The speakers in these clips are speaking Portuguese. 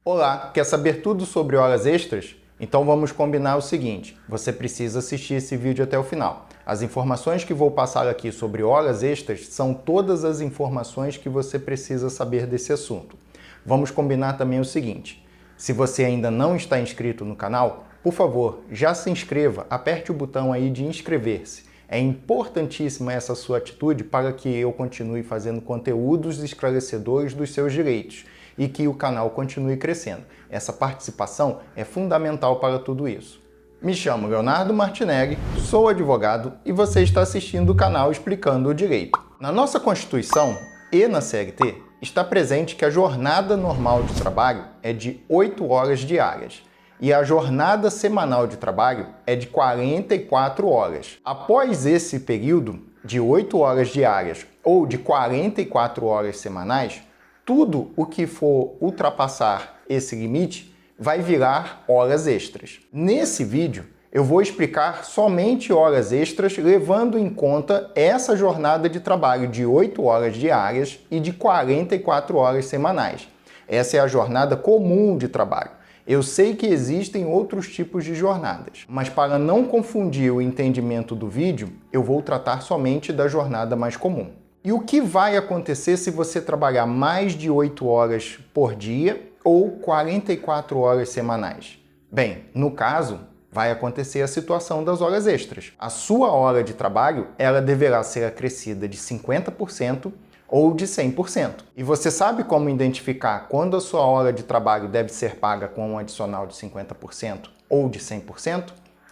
Olá, quer saber tudo sobre horas extras? Então vamos combinar o seguinte, você precisa assistir esse vídeo até o final. As informações que vou passar aqui sobre horas extras são todas as informações que você precisa saber desse assunto. Vamos combinar também o seguinte, se você ainda não está inscrito no canal, por favor, já se inscreva, aperte o botão aí de inscrever-se. É importantíssima essa sua atitude para que eu continue fazendo conteúdos esclarecedores dos seus direitos e que o canal continue crescendo. Essa participação é fundamental para tudo isso. Me chamo Leonardo Martinelli, sou advogado e você está assistindo o canal Explicando o Direito. Na nossa Constituição e na CLT está presente que a jornada normal de trabalho é de 8 horas diárias e a jornada semanal de trabalho é de 44 horas. Após esse período de 8 horas diárias ou de 44 horas semanais, tudo o que for ultrapassar esse limite vai virar horas extras. Nesse vídeo, eu vou explicar somente horas extras, levando em conta essa jornada de trabalho de 8 horas diárias e de 44 horas semanais. Essa é a jornada comum de trabalho. Eu sei que existem outros tipos de jornadas, mas para não confundir o entendimento do vídeo, eu vou tratar somente da jornada mais comum. E o que vai acontecer se você trabalhar mais de 8 horas por dia ou 44 horas semanais? Bem, no caso, vai acontecer a situação das horas extras. A sua hora de trabalho, ela deverá ser acrescida de 50% ou de 100%. E você sabe como identificar quando a sua hora de trabalho deve ser paga com um adicional de 50% ou de 100%?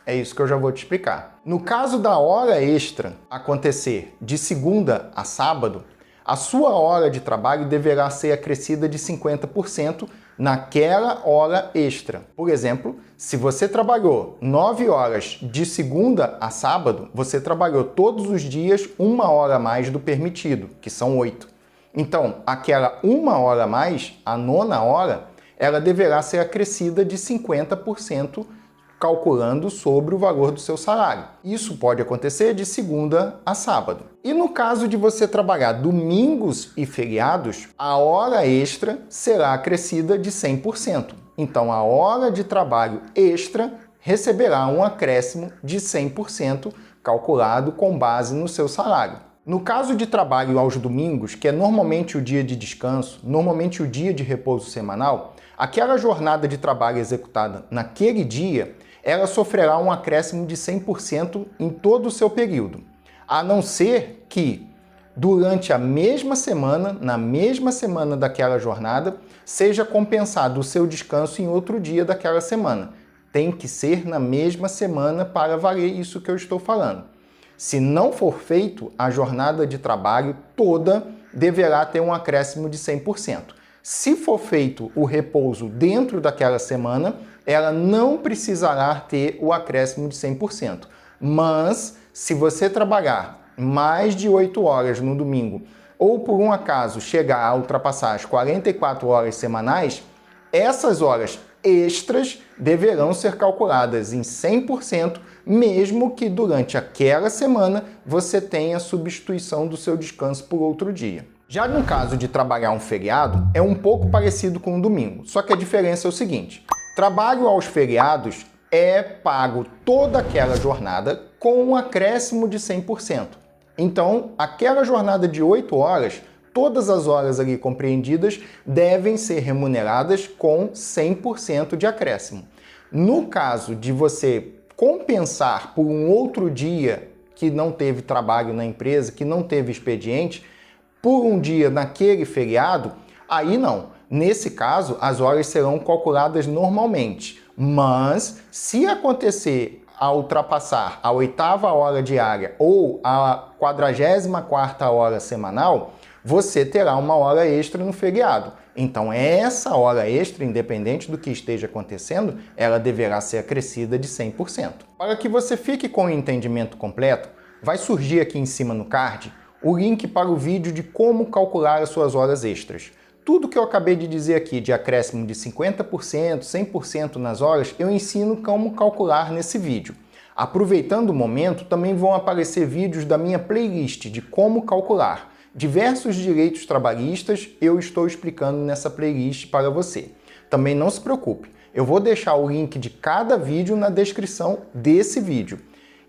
É isso que eu já vou te explicar. No caso da hora extra acontecer de segunda a sábado, a sua hora de trabalho deverá ser acrescida de 50% naquela hora extra. Por exemplo, se você trabalhou 9 horas de segunda a sábado, você trabalhou todos os dias 1 hora a mais do permitido, que são 8. Então, aquela 1 hora a mais, a 9ª hora, ela deverá ser acrescida de 50%, calculando sobre o valor do seu salário. Isso pode acontecer de segunda a sábado. E no caso de você trabalhar domingos e feriados, a hora extra será acrescida de 100%. Então, a hora de trabalho extra receberá um acréscimo de 100%, calculado com base no seu salário. No caso de trabalho aos domingos, que é normalmente o dia de descanso, normalmente o dia de repouso semanal, aquela jornada de trabalho executada naquele dia, ela sofrerá um acréscimo de 100% em todo o seu período, a não ser que, durante a mesma semana, na mesma semana daquela jornada, seja compensado o seu descanso em outro dia daquela semana. Tem que ser na mesma semana para valer isso que eu estou falando. Se não for feito, a jornada de trabalho toda deverá ter um acréscimo de 100%. Se for feito o repouso dentro daquela semana, ela não precisará ter o acréscimo de 100%. Mas, se você trabalhar mais de 8 horas no domingo, ou por um acaso chegar a ultrapassar as 44 horas semanais, essas horas extras deverão ser calculadas em 100%, mesmo que durante aquela semana você tenha substituição do seu descanso por outro dia. Já no caso de trabalhar um feriado, é um pouco parecido com o domingo, só que a diferença é o seguinte: trabalho aos feriados é pago toda aquela jornada com um acréscimo de 100%. Então, aquela jornada de 8 horas, todas as horas ali compreendidas devem ser remuneradas com 100% de acréscimo. No caso de você compensar por um outro dia que não teve trabalho na empresa, que não teve expediente, por um dia naquele feriado, aí não. Nesse caso, as horas serão calculadas normalmente, mas se acontecer a ultrapassar a 8ª hora diária ou a 44ª hora semanal, você terá uma hora extra no feriado. Então, essa hora extra, independente do que esteja acontecendo, ela deverá ser acrescida de 100%. Para que você fique com o entendimento completo, vai surgir aqui em cima no card o link para o vídeo de como calcular as suas horas extras. Tudo que eu acabei de dizer aqui de acréscimo de 50%, 100% nas horas, eu ensino como calcular nesse vídeo. Aproveitando o momento, também vão aparecer vídeos da minha playlist de como calcular. Diversos direitos trabalhistas eu estou explicando nessa playlist para você. Também não se preocupe, eu vou deixar o link de cada vídeo na descrição desse vídeo.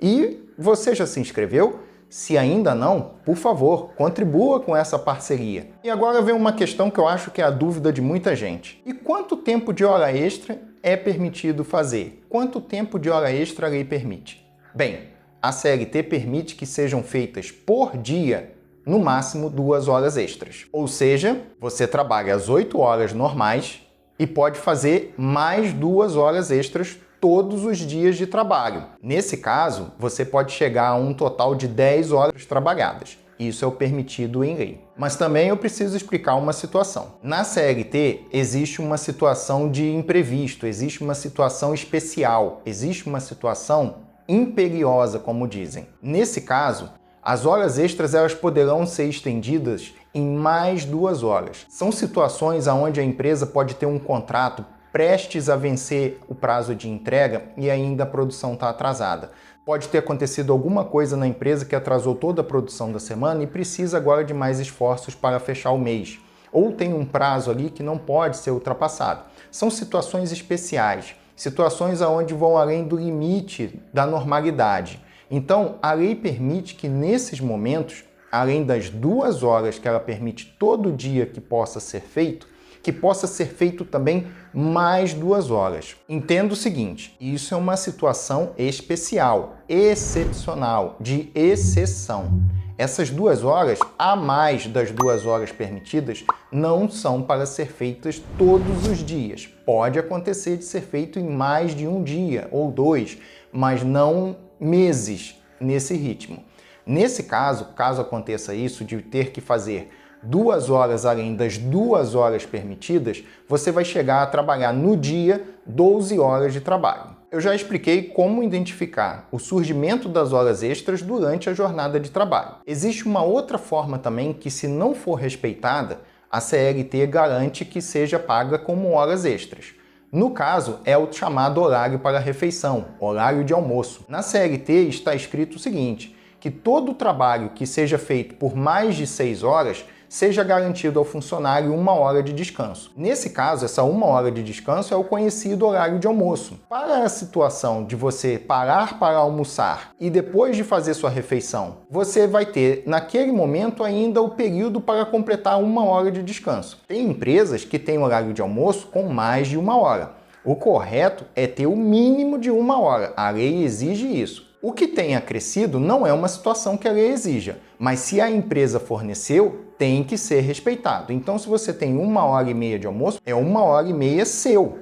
E você já se inscreveu? Se ainda não, por favor, contribua com essa parceria. E agora vem uma questão que eu acho que é a dúvida de muita gente. E quanto tempo de hora extra é permitido fazer? Quanto tempo de hora extra a lei permite? Bem, a CLT permite que sejam feitas por dia, no máximo 2 horas extras. Ou seja, você trabalha as 8 horas normais e pode fazer mais 2 horas extras todos os dias de trabalho. Nesse caso, você pode chegar a um total de 10 horas trabalhadas. Isso é o permitido em lei. Mas também eu preciso explicar uma situação. Na CLT, existe uma situação de imprevisto, existe uma situação especial, existe uma situação imperiosa, como dizem. Nesse caso, as horas extras elas poderão ser estendidas em mais 2 horas. São situações onde a empresa pode ter um contrato prestes a vencer o prazo de entrega e ainda a produção está atrasada. Pode ter acontecido alguma coisa na empresa que atrasou toda a produção da semana e precisa agora de mais esforços para fechar o mês. Ou tem um prazo ali que não pode ser ultrapassado. São situações especiais, situações onde vão além do limite da normalidade. Então, a lei permite que nesses momentos, além das 2 horas que ela permite todo dia que possa ser feito, que possa ser feito também mais 2 horas. Entenda o seguinte, isso é uma situação especial, excepcional, de exceção. Essas 2 horas, a mais das 2 horas permitidas, não são para ser feitas todos os dias. Pode acontecer de ser feito em mais de um dia ou 2, mas não meses nesse ritmo. Nesse caso, caso aconteça isso de ter que fazer 2 horas além das 2 horas permitidas, você vai chegar a trabalhar no dia 12 horas de trabalho. Eu já expliquei como identificar o surgimento das horas extras durante a jornada de trabalho. Existe uma outra forma também que, se não for respeitada, a CLT garante que seja paga como horas extras. No caso, é o chamado horário para refeição, horário de almoço. Na CLT está escrito o seguinte, que todo trabalho que seja feito por mais de 6 horas seja garantido ao funcionário 1 hora de descanso. Nesse caso, essa 1 hora de descanso é o conhecido horário de almoço. Para a situação de você parar para almoçar e depois de fazer sua refeição, você vai ter, naquele momento, ainda o período para completar 1 hora de descanso. Tem empresas que têm horário de almoço com mais de 1 hora. O correto é ter o mínimo de 1 hora. A lei exige isso. O que tenha crescido não é uma situação que a lei exija, mas se a empresa forneceu, tem que ser respeitado. Então, se você tem 1h30 de almoço, é 1h30 seu.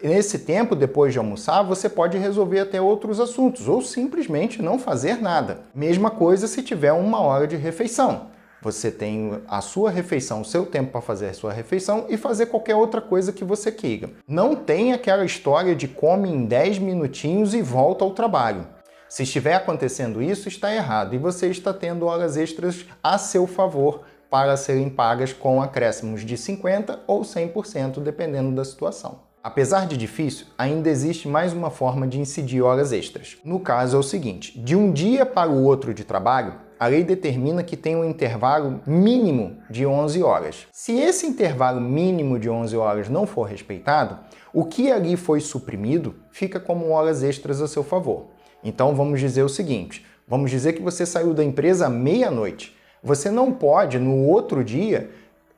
Nesse tempo, depois de almoçar, você pode resolver até outros assuntos, ou simplesmente não fazer nada. Mesma coisa se tiver 1 hora de refeição. Você tem a sua refeição, o seu tempo para fazer a sua refeição e fazer qualquer outra coisa que você queira. Não tem aquela história de come em 10 minutinhos e volta ao trabalho. Se estiver acontecendo isso, está errado e você está tendo horas extras a seu favor para serem pagas com acréscimos de 50% ou 100%, dependendo da situação. Apesar de difícil, ainda existe mais uma forma de incidir horas extras. No caso é o seguinte, de um dia para o outro de trabalho, a lei determina que tem um intervalo mínimo de 11 horas. Se esse intervalo mínimo de 11 horas não for respeitado, o que ali foi suprimido fica como horas extras a seu favor. Então vamos dizer o seguinte, vamos dizer que você saiu da empresa à meia-noite. Você não pode, no outro dia,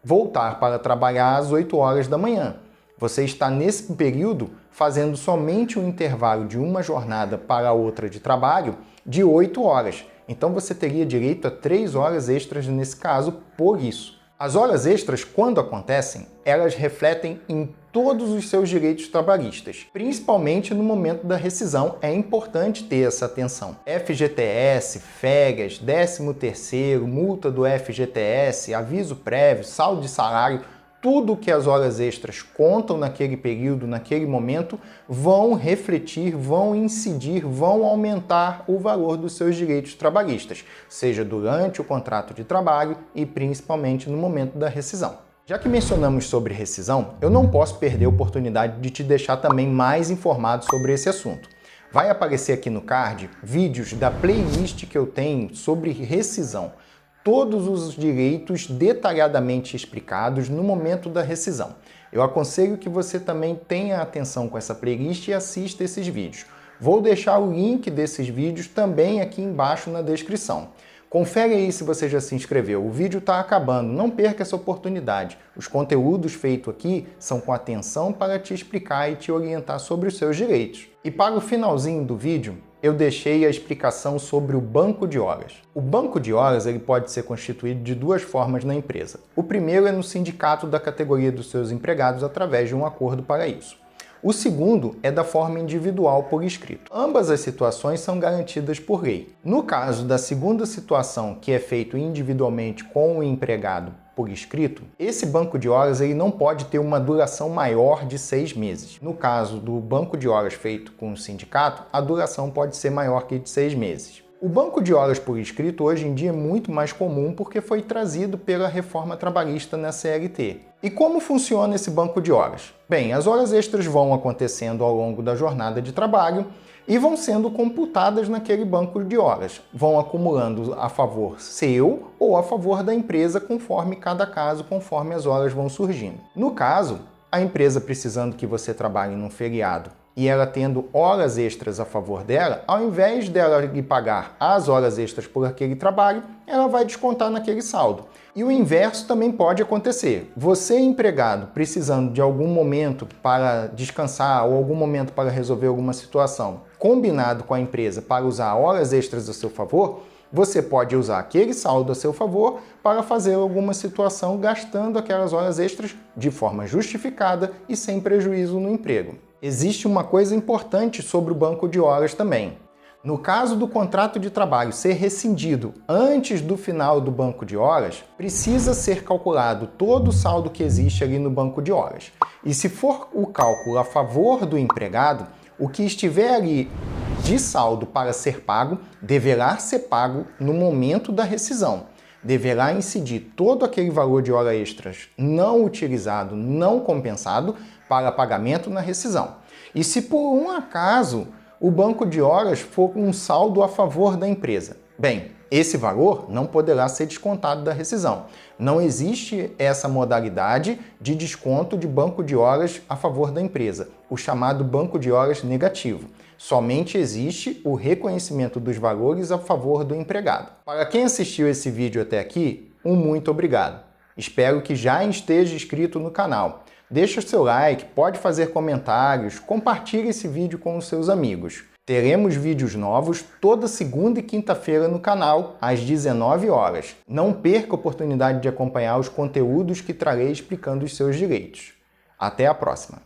voltar para trabalhar às 8 horas da manhã. Você está nesse período fazendo somente um intervalo de uma jornada para a outra de trabalho de 8 horas. Então você teria direito a 3 horas extras nesse caso por isso. As horas extras, quando acontecem, elas refletem em todos os seus direitos trabalhistas. Principalmente no momento da rescisão, é importante ter essa atenção. FGTS, férias, 13º, multa do FGTS, aviso prévio, saldo de salário, tudo que as horas extras contam naquele período, naquele momento, vão refletir, vão incidir, vão aumentar o valor dos seus direitos trabalhistas, seja durante o contrato de trabalho e principalmente no momento da rescisão. Já que mencionamos sobre rescisão, eu não posso perder a oportunidade de te deixar também mais informado sobre esse assunto. Vai aparecer aqui no card vídeos da playlist que eu tenho sobre rescisão. Todos os direitos detalhadamente explicados no momento da rescisão. Eu aconselho que você também tenha atenção com essa playlist e assista esses vídeos. Vou deixar o link desses vídeos também aqui embaixo na descrição. Confere aí se você já se inscreveu. O vídeo está acabando, não perca essa oportunidade. Os conteúdos feitos aqui são com atenção para te explicar e te orientar sobre os seus direitos. E para o finalzinho do vídeo, eu deixei a explicação sobre o banco de horas. O banco de horas ele pode ser constituído de duas formas na empresa. O primeiro é no sindicato da categoria dos seus empregados através de um acordo para isso. O segundo é da forma individual por escrito. Ambas as situações são garantidas por lei. No caso da segunda situação, que é feito individualmente com o empregado por escrito, esse banco de horas ele não pode ter uma duração maior de 6 meses. No caso do banco de horas feito com o sindicato, a duração pode ser maior que de 6 meses. O banco de horas por escrito hoje em dia é muito mais comum porque foi trazido pela reforma trabalhista na CLT. E como funciona esse banco de horas? Bem, as horas extras vão acontecendo ao longo da jornada de trabalho e vão sendo computadas naquele banco de horas. Vão acumulando a favor seu ou a favor da empresa conforme cada caso, conforme as horas vão surgindo. No caso, a empresa precisando que você trabalhe num feriado e ela tendo horas extras a favor dela, ao invés dela lhe pagar as horas extras por aquele trabalho, ela vai descontar naquele saldo. E o inverso também pode acontecer. Você, empregado, precisando de algum momento para descansar ou algum momento para resolver alguma situação, combinado com a empresa para usar horas extras a seu favor, você pode usar aquele saldo a seu favor para fazer alguma situação gastando aquelas horas extras de forma justificada e sem prejuízo no emprego. Existe uma coisa importante sobre o banco de horas também. No caso do contrato de trabalho ser rescindido antes do final do banco de horas, precisa ser calculado todo o saldo que existe ali no banco de horas. E se for o cálculo a favor do empregado, o que estiver ali de saldo para ser pago, deverá ser pago no momento da rescisão. Deverá incidir todo aquele valor de horas extras não utilizado, não compensado, para pagamento na rescisão. E se por um acaso o banco de horas for um saldo a favor da empresa, bem, esse valor não poderá ser descontado da rescisão. Não existe essa modalidade de desconto de banco de horas a favor da empresa, o chamado banco de horas negativo. Somente existe o reconhecimento dos valores a favor do empregado. Para quem assistiu esse vídeo até aqui, um muito obrigado. Espero que já esteja inscrito no canal. Deixa o seu like, pode fazer comentários, compartilhe esse vídeo com os seus amigos. Teremos vídeos novos toda segunda e quinta-feira no canal, às 19 horas. Não perca a oportunidade de acompanhar os conteúdos que trarei explicando os seus direitos. Até a próxima!